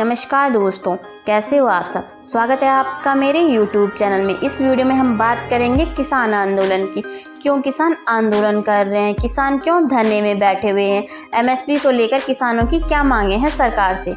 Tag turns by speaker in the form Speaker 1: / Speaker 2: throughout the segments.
Speaker 1: नमस्कार दोस्तों, कैसे हो आप सब। स्वागत है आपका मेरे YouTube चैनल में। इस वीडियो में हम बात करेंगे किसान आंदोलन की। क्यों किसान आंदोलन कर रहे हैं, किसान क्यों धरने में बैठे हुए हैं, MSP को लेकर किसानों की क्या मांगे हैं सरकार से।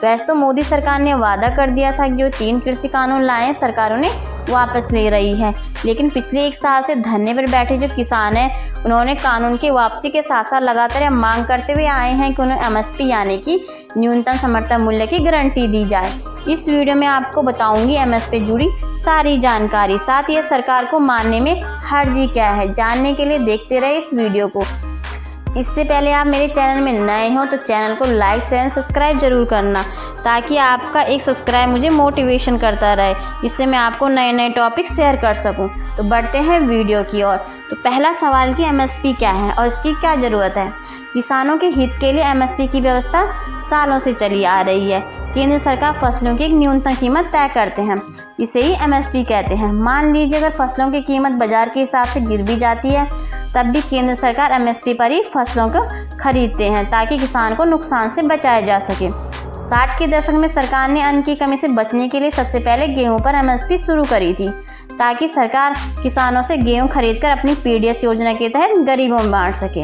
Speaker 1: वैसे तो मोदी सरकार ने वादा कर दिया था कि जो 3 कृषि कानून लाए हैं सरकार उन्हें वापस ले रही है, लेकिन पिछले 1 साल से धरने पर बैठे जो किसान हैं उन्होंने कानून की वापसी के साथ साथ लगातार मांग करते हुए आए हैं कि उन्हें MSP यानी कि न्यूनतम समर्थन मूल्य की गारंटी दी जाए। इस वीडियो में आपको बताऊंगी MSP जुड़ी सारी जानकारी, साथ ही सरकार को मानने में हर्जी क्या है। जानने के लिए देखते रहे इस वीडियो को। इससे पहले आप मेरे चैनल में नए हो तो चैनल को लाइक शेयर सब्सक्राइब जरूर करना, ताकि आपका एक सब्सक्राइब मुझे मोटिवेशन करता रहे, जिससे मैं आपको नए नए टॉपिक शेयर कर सकूं। तो बढ़ते हैं वीडियो की ओर। तो पहला सवाल कि MSP क्या है और इसकी क्या ज़रूरत है। किसानों के हित के लिए MSP की व्यवस्था सालों से चली आ रही है। केंद्र सरकार फसलों की एक न्यूनतम कीमत तय करते हैं, इसे ही MSP कहते हैं। मान लीजिए अगर फसलों की कीमत बाजार के हिसाब से गिर भी जाती है, तब भी केंद्र सरकार MSP पर ही फसलों को खरीदते हैं, ताकि किसान को नुकसान से बचाया जा सके। 60 के दशक में सरकार ने अन्न की कमी से बचने के लिए सबसे पहले गेहूं पर MSP शुरू करी थी, ताकि सरकार किसानों से गेहूं खरीदकर अपनी PDS योजना के तहत गरीबों में बांट सके।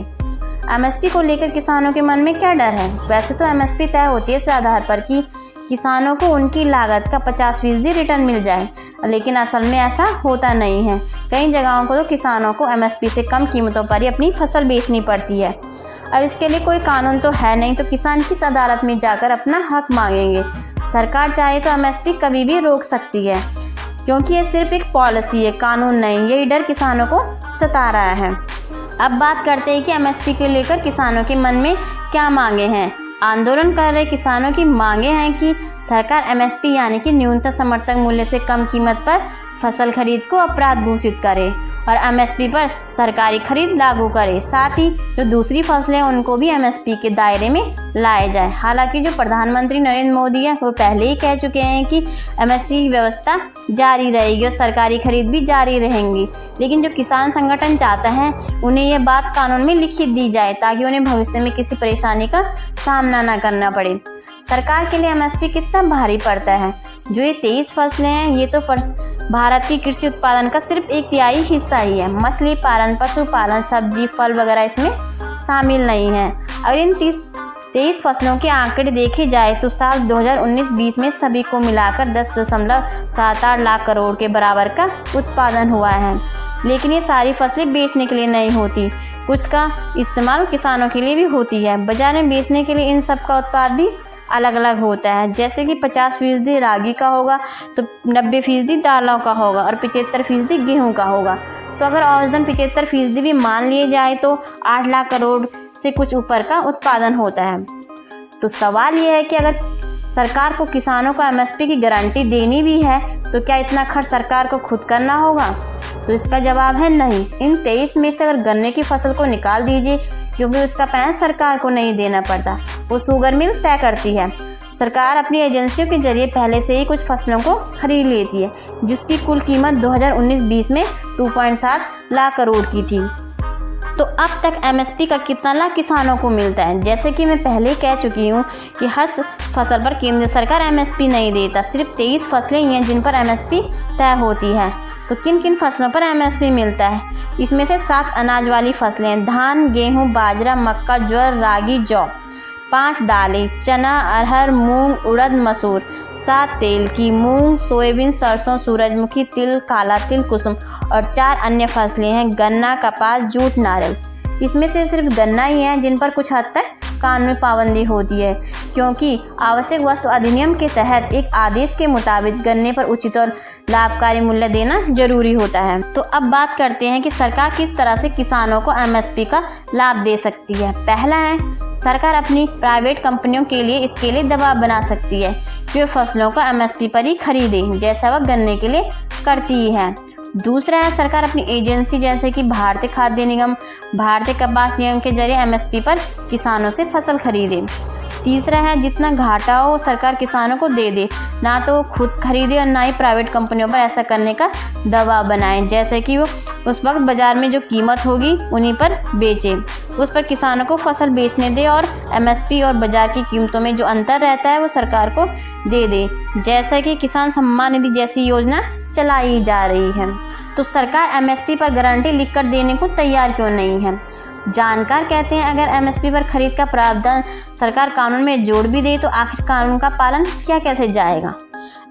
Speaker 1: MSP को लेकर किसानों के मन में क्या डर है। वैसे तो MSP तय होती है इस आधार पर कि किसानों को उनकी लागत का 50% रिटर्न मिल जाए, लेकिन असल में ऐसा होता नहीं है। कई जगहों को तो किसानों को MSP से कम कीमतों पर ही अपनी फसल बेचनी पड़ती है। अब इसके लिए कोई कानून तो है नहीं, तो किसान किस अदालत में जाकर अपना हक मांगेंगे। सरकार चाहे तो MSP कभी भी रोक सकती है, क्योंकि ये सिर्फ एक पॉलिसी है, कानून नहीं। यही डर किसानों को सता रहा है। अब बात करते हैं कि MSP को लेकर किसानों के मन में क्या मांगे हैं। आंदोलन कर रहे किसानों की मांगे हैं कि सरकार MSP यानी कि न्यूनतम समर्थन मूल्य से कम कीमत पर फसल खरीद को अपराध घोषित करे और MSP पर सरकारी खरीद लागू करे। साथ ही जो दूसरी फसलें उनको भी MSP के दायरे में लाए जाए। हालांकि जो प्रधानमंत्री नरेंद्र मोदी है वो पहले ही कह चुके हैं कि MSP की व्यवस्था जारी रहेगी और सरकारी खरीद भी जारी रहेंगी, लेकिन जो किसान संगठन चाहता है उन्हें यह बात कानून में लिखित दी जाए, ताकि उन्हें भविष्य में किसी परेशानी का सामना न करना पड़े। सरकार के लिए MSP कितना भारी पड़ता है। जो ये 23 फसलें हैं ये तो भारत की कृषि उत्पादन का सिर्फ 1/3 हिस्सा ही है। मछली पालन, पशुपालन, सब्जी, फल वगैरह इसमें शामिल नहीं है। अगर इन 23 फसलों के आंकड़े देखे जाए तो साल 2019-20 में सभी को मिलाकर 10.78 लाख करोड़ के बराबर का उत्पादन हुआ है। लेकिन ये सारी फसलें बेचने के लिए नहीं होती, कुछ का इस्तेमाल किसानों के लिए भी होती है। बाजार में बेचने के लिए इन सब का उत्पाद भी अलग अलग होता है। जैसे कि 50% रागी का होगा तो 90% दालों का होगा और 75% गेहूं का होगा। तो अगर औसतन 75% भी मान लिए जाए तो 8 लाख करोड़ से कुछ ऊपर का उत्पादन होता है। तो सवाल यह है कि अगर सरकार को किसानों को MSP की गारंटी देनी भी है तो क्या इतना खर्च सरकार को खुद करना होगा। तो इसका जवाब है नहीं। इन 23 में से अगर गन्ने की फसल को निकाल दीजिए, क्योंकि उसका पैसा सरकार को नहीं देना पड़ता, वो शुगर मिल तय करती है। सरकार अपनी एजेंसियों के जरिए पहले से ही कुछ फसलों को खरीद लेती है, जिसकी कुल कीमत 2019-20 में 2.7 लाख करोड़ की थी। तो अब तक MSP का कितना लाभ किसानों को मिलता है। जैसे कि मैं पहले कह चुकी हूँ कि हर फसल पर केंद्र सरकार MSP नहीं देता, सिर्फ 23 फसलें ही हैं जिन पर MSP तय होती है। तो किन किन फसलों पर MSP मिलता है। इसमें से 7 अनाज वाली फसलें, धान, गेहूं, बाजरा, मक्का, ज्वार, रागी, जौ। 5 दालें, चना, अरहर, मूंग, उड़द, मसूर। 7 तेल की, मूंग, सोयाबीन, सरसों, सूरजमुखी, तिल, काला तिल, कुसुम। और 4 अन्य फसलें हैं, गन्ना, कपास, जूट, नारियल। इसमें से सिर्फ गन्ना ही है जिन पर कुछ हद तक कानूनी पाबंदी होती है, क्योंकि आवश्यक वस्तु अधिनियम के तहत एक आदेश के मुताबिक गन्ने पर उचित और लाभकारी मूल्य देना जरूरी होता है। तो अब बात करते हैं कि सरकार किस तरह से किसानों को MSP का लाभ दे सकती है। पहला है, सरकार अपनी प्राइवेट कंपनियों के लिए इसके लिए दबाव बना सकती है कि वे फसलों को MSP पर ही खरीदें, जैसा वह गन्ने के लिए करती है। दूसरा है, सरकार अपनी एजेंसी जैसे कि भारतीय खाद्य निगम, भारतीय कपास निगम के जरिए MSP पर किसानों से फसल खरीदे। तीसरा है, जितना घाटा हो सरकार किसानों को दे दे, ना तो वो खुद खरीदे और ना ही प्राइवेट कंपनियों पर ऐसा करने का दबाव बनाए, जैसे कि वो उस वक्त बाजार में जो कीमत होगी उन्हीं पर बेचे। उस पर किसानों को फसल बेचने दे और MSP और बाजार की कीमतों में जो अंतर रहता है वो सरकार को दे दे, जैसा कि किसान सम्मान निधि जैसी योजना चलाई जा रही है। तो सरकार MSP पर गारंटी लिखकर देने को तैयार क्यों नहीं है? जानकार कहते हैं अगर MSP पर खरीद का प्रावधान सरकार कानून में जोड़ भी दे तो आखिर कानून का पालन क्या कैसे जाएगा?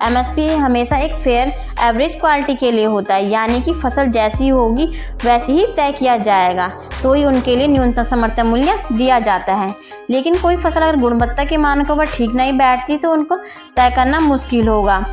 Speaker 1: MSP हमेशा एक फेयर एवरेज क्वालिटी के लिए होता है, यानी कि फसल जैसी होगी वैसी ही तय किया जाएगा, तो ही उनके लिए न्यूनतम समर्थन मूल्य दिया जाता है। लेकिन कोई फसल अगर गुणवत्ता के मानकों पर ठीक नहीं बैठती तो उनको तय करना मुश्किल होगा।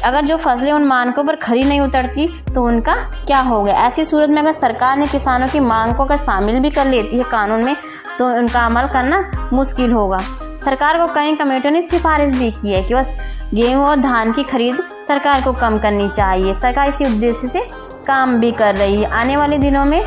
Speaker 1: अगर जो फसलें उन मानकों पर खरी नहीं उतरती तो उनका क्या होगा? ऐसी सूरत में अगर सरकार ने किसानों की मांग को अगर शामिल भी कर लेती है कानून में तो उनका अमल करना मुश्किल होगा। सरकार को कई कमेटियों ने सिफारिश भी की है कि बस गेहूं और धान की खरीद सरकार को कम करनी चाहिए। सरकार इसी उद्देश्य से काम भी कर रही है। आने वाले दिनों में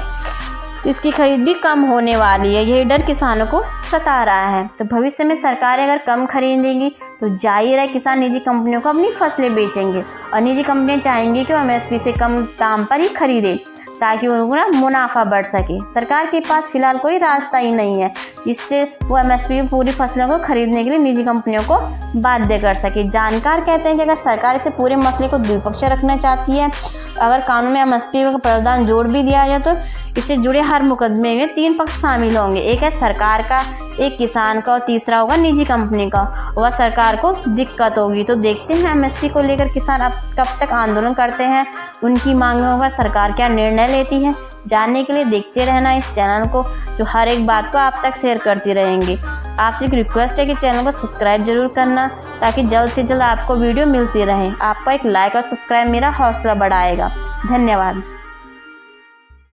Speaker 1: इसकी खरीद भी कम होने वाली है, यही डर किसानों को सता रहा है। तो भविष्य में सरकारें अगर कम खरीदेंगी तो जाहिर है किसान निजी कंपनियों को अपनी फसलें बेचेंगे और निजी कंपनियां चाहेंगी कि वो MSP से कम दाम पर ही खरीदें ताकि उनका मुनाफा बढ़ सके। सरकार के पास फिलहाल कोई रास्ता ही नहीं है जिससे वो MSP पूरी फसलों को खरीदने के लिए निजी कंपनियों को बाध्य कर सके। जानकार कहते हैं कि अगर सरकार इसे पूरे मसले को द्विपक्षीय रखना चाहती है, अगर कानून में MSP का प्रावधान जोड़ भी दिया जाए तो इससे जुड़े हर मुकदमे में 3 पक्ष शामिल होंगे, एक है सरकार का, एक किसान का और तीसरा होगा निजी कंपनी का। वह सरकार को दिक्कत होगी। तो देखते हैं MSP को लेकर किसान अब कब तक आंदोलन करते हैं, उनकी मांगों पर सरकार क्या निर्णय लेती है। जानने के लिए देखते रहना इस चैनल को, जो हर एक बात को आप तक शेयर करती रहेंगे। आपसे एक रिक्वेस्ट है कि चैनल को सब्सक्राइब जरूर करना ताकि जल्द से जल्द आपको वीडियो मिलती रहे। आपका एक लाइक और सब्सक्राइब मेरा हौसला बढ़ाएगा। धन्यवाद।